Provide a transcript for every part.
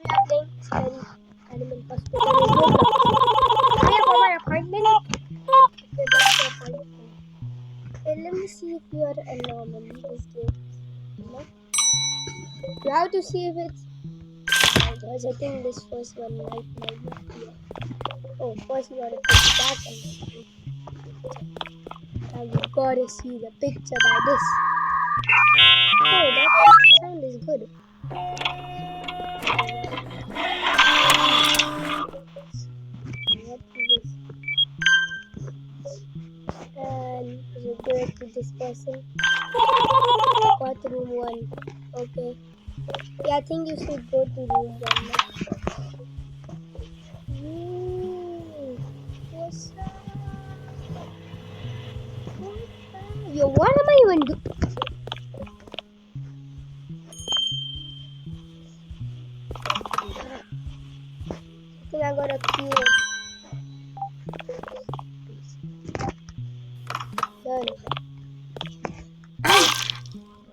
We are playing Scary Animal Hospital. Is Roblox. Here for my appointment. Okay, that's the appointment. Let me see if you are alone in this game. No? You have to see if it's. Because I think this first one might not be. Oh, first you gotta pick that one. Now you gotta see the picture by this. Oh, that sound is good. What is this? And you go to this person. Got room 1. Okay. Yeah, I think you should go to room 1 now. What's up? Yo, what am I even doing? I think I got a cue. Done.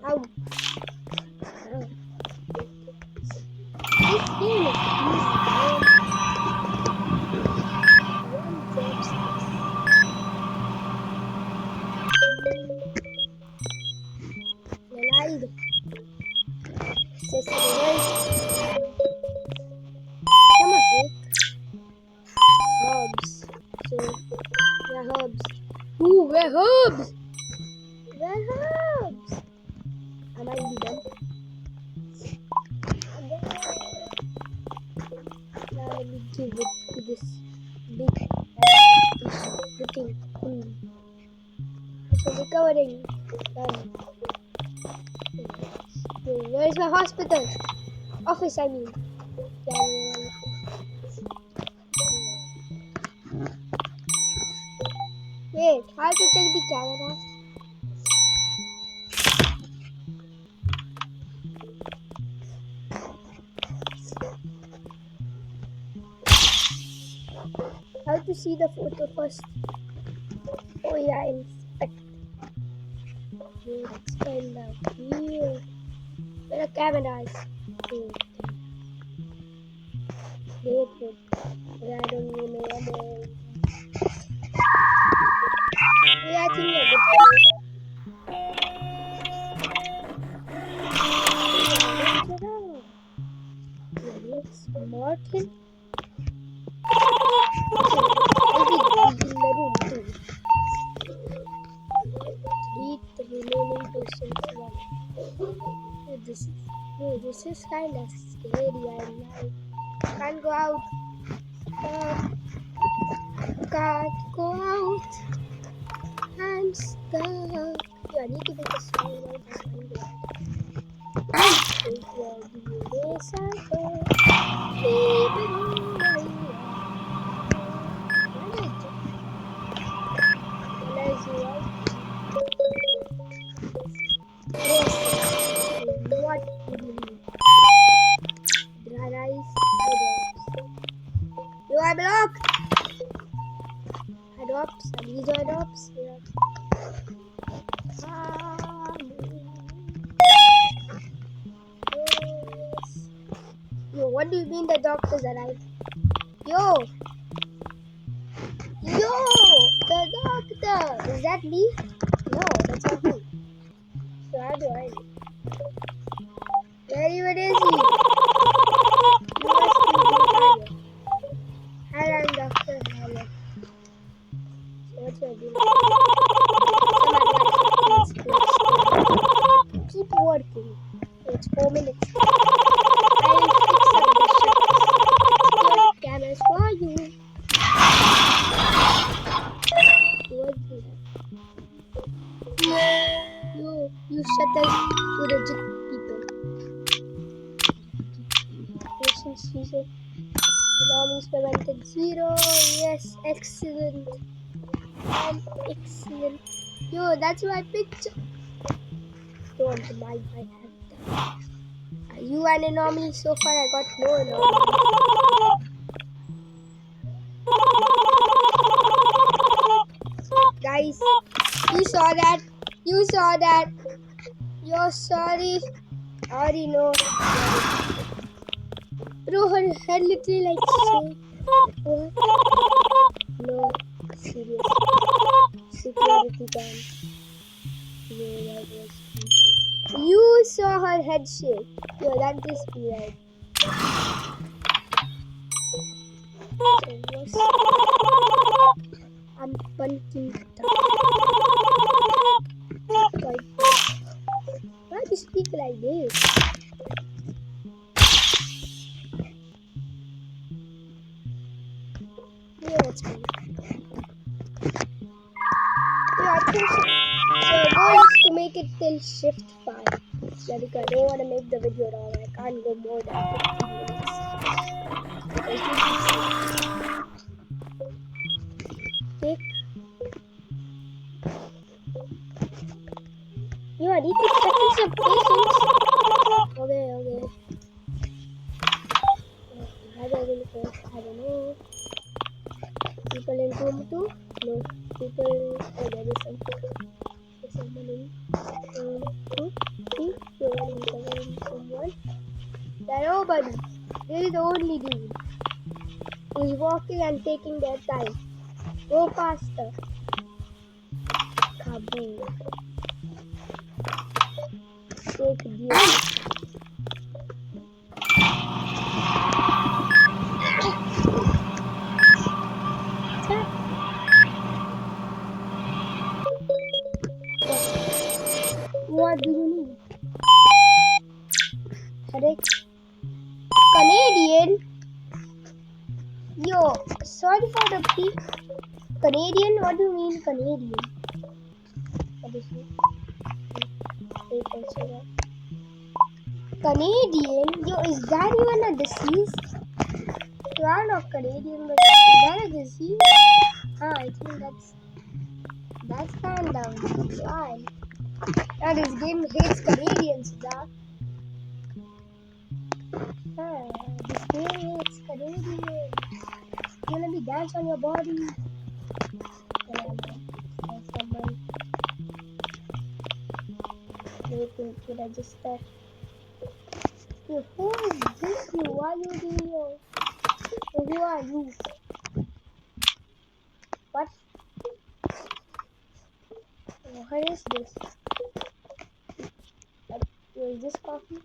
Ow. This game is easy, man. One drops this. Ronaldo. Just right. Come on, Nick. Herbs. So, yeah, herbs. Ooh, where herbs? Where herbs? I might be done. Now let me give it to this big looking queen. So recovering. Done. Where is my hospital? Office, I mean. Wait, how to check the camera? How to see the photo first? Oh yeah, inspect. Let's find out here. Where the camera is? Wait. I don't even know what it is. Yeah, I think we're good. Martin. Read the remaining patients one. This is kind of scary. I can't go out. Can't go out. I'm stuck. Yeah, I need to make a song about this. What do you need? Dry rice, eye drops. Do I block? Eye drops, are these eye drops? Yeah. Yo, what do you mean the doctor's arrived? Yo, the doctor. Is that me? No, that's not me. So how do I? Where even is he? You must be here. Hi, I'm Dr. Helen. So what should I do? Some advice. Keep working. It's 4 minutes. I'll fix up the shutters. Your cameras for you. You shutters to reject people. Patient seizure. Alarm is prevented. 0. Yes, excellent. And excellent. Yo, that's my picture. Don't mind my hand. Are you an anomaly? So far, I got no anomaly. Guys, you saw that. You're sorry. I already know. Bro, her head literally like so. What? No, serious. Security cam. Yo, that was creepy. You saw her head shake. Yo, that just be right. So I'm punching the why do you speak like this? Yeah, that's fine. Yeah, I think so. So the goal is to make it till shift 5. Yeah, because I don't want to make the video long. I can't go more than 15 minutes. Because you can see. Take. You are expecting some patience. Okay. How do I really go? I don't know. People in room 2? No. People. Oh, there is someone in room 2. See? Someone. There nobody. This is the only dude who's walking and taking their time. Go faster. Kaboom. Take the What do you need? Correct. Canadian? Yo, sorry for the peak. Canadian? What do you mean Canadian? What is it? Canadian? Yo, is that even a disease? You are not Canadian, but is that a disease? I think that's kind of why. And this game hates Canadians, duh. This game hates Canadians. You wanna be dance on your body? Someone waiting to register. Yo, who is this? You? Why you doing your? Who are you? What? What is this? Is this coffee?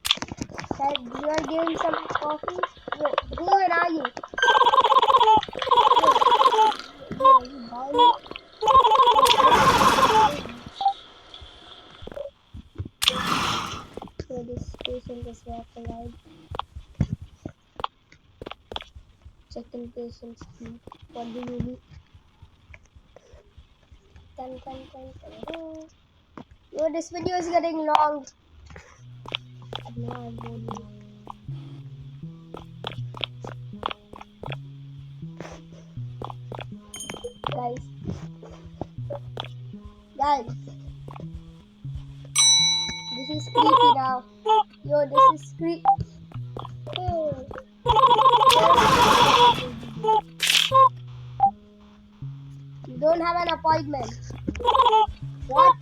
That you are giving some coffee? Yo, who are you? Yo, are you bowling? So this patient is walking out. Checking patient's key. What do you need? Dun. Yo, this video is getting long. No, I'm bored now. Guys, this is creepy now. Yo, this is creepy. Oh. You don't have an appointment. What?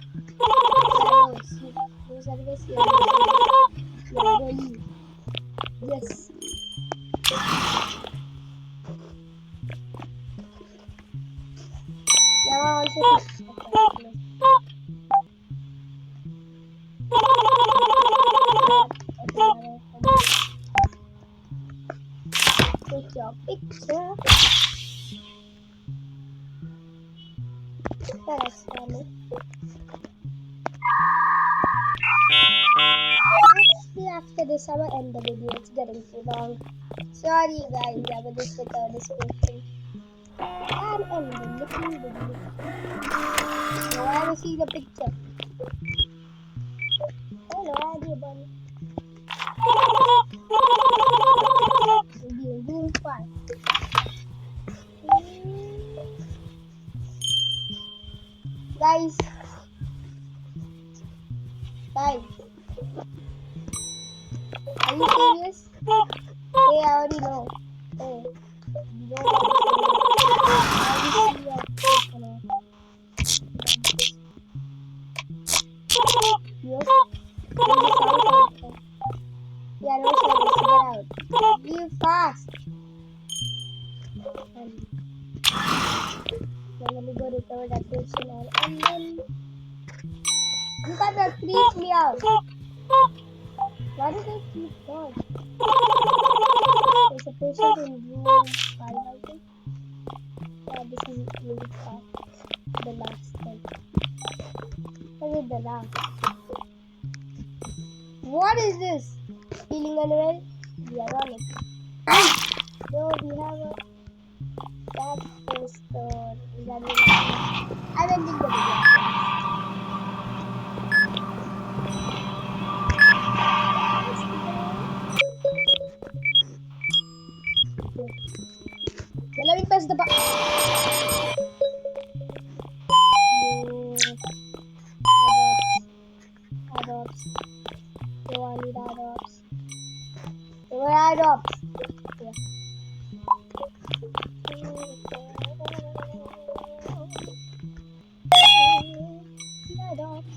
Yes. Take your picture. That's funny. Actually, after this, I will end the video. It's getting too long. Sorry, guys. I will just put the description. And end the video. Now I will see the picture. Hello, Adi Bunny. Room 5. Guys. Are you serious? Hey, I already know. Hey, you don't want to yeah, no service. Get out. You fine. fast. Now let me go recover that potion and then you gotta creep me out. Why did I keep going? There's a patient in room 5, I think. Yeah, this is really fast. The last thing. What is the last? What is this? Feeling unwell? We are on it. So we have a that poster. Is that really I'm ending the video. Well, let me press the button. Adops. So I need adops. So where are adops? Yeah. Adops.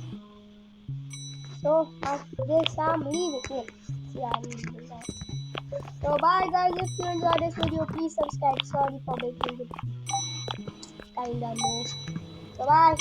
So after this, I'm leaving. Yeah, I'm leaving now. So bye guys. If you enjoyed this video, please subscribe. Sorry for making it kinda low. So bye.